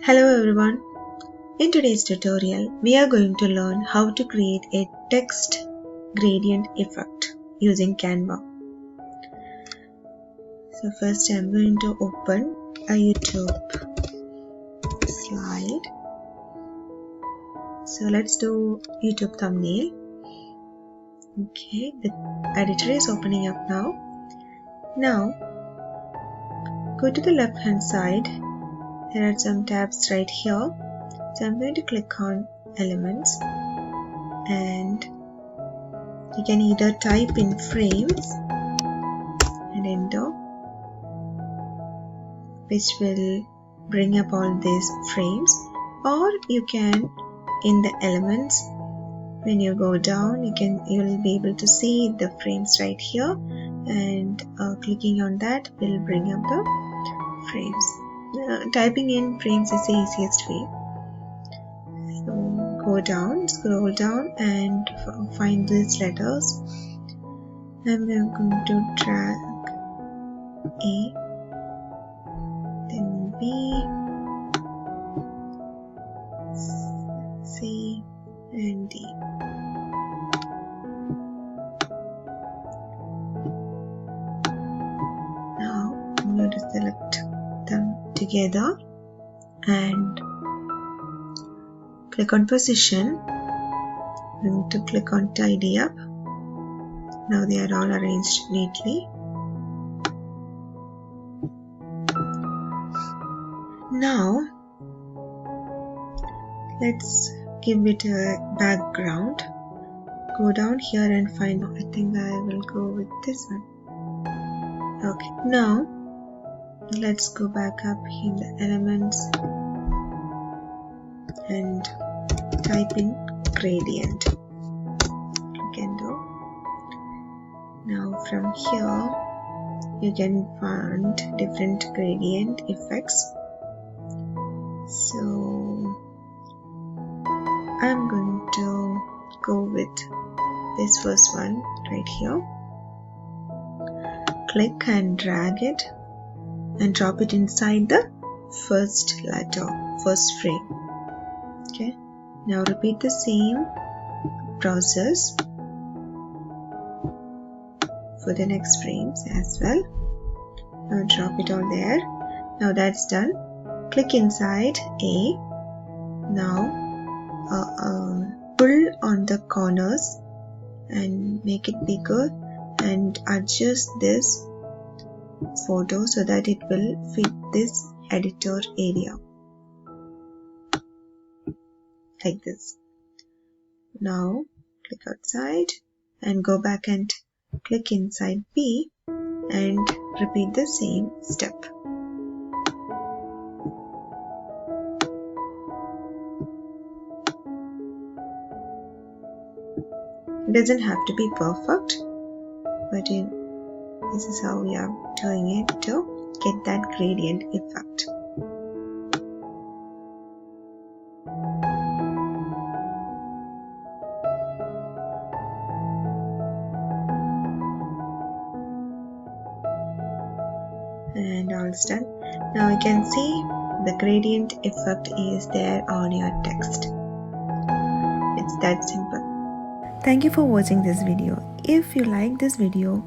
Hello everyone. In today's tutorial, we are going to learn how to create a text gradient effect using Canva. So first I'm going to open a YouTube slide. So let's do YouTube thumbnail. Okay, the editor is opening up now. Now go to the left hand side. There are some tabs right here. So I'm going to click on elements, and you can either type in frames and enter, which will bring up all these frames, or you can in the elements, when you go down, you will be able to see the frames right here, and clicking on that will bring up the frames. Typing in frames is the easiest way. So go down, scroll down and find these letters. I'm going to drag A, then B, C and D. Now I'm going to select them together and click on position. I'm going to click on tidy up. Now they are all arranged neatly. Now let's give it a background. Go down here and find, I think I will go with this one. Okay, now let's go back up in the elements and type in gradient. Click enter. Now from here you can find different gradient effects. So I'm going to go with this first one right here. Click and drag it and drop it inside the first letter, first frame. Okay, now repeat the same process for the next frames as well. Now drop it all there. Now that's done. Click inside A. Now pull on the corners and make it bigger and adjust this photo so that it will fit this editor area like this. Now click outside and go back and click inside B and repeat the same step. It doesn't have to be perfect, but this is how we are doing it to get that gradient effect. And all is done. Now you can see the gradient effect is there on your text. It's that simple. Thank you for watching this video. If you like this video,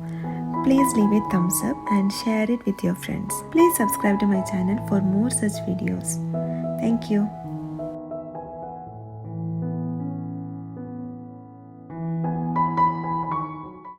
please leave a thumbs up and share it with your friends. Please subscribe to my channel for more such videos. Thank you.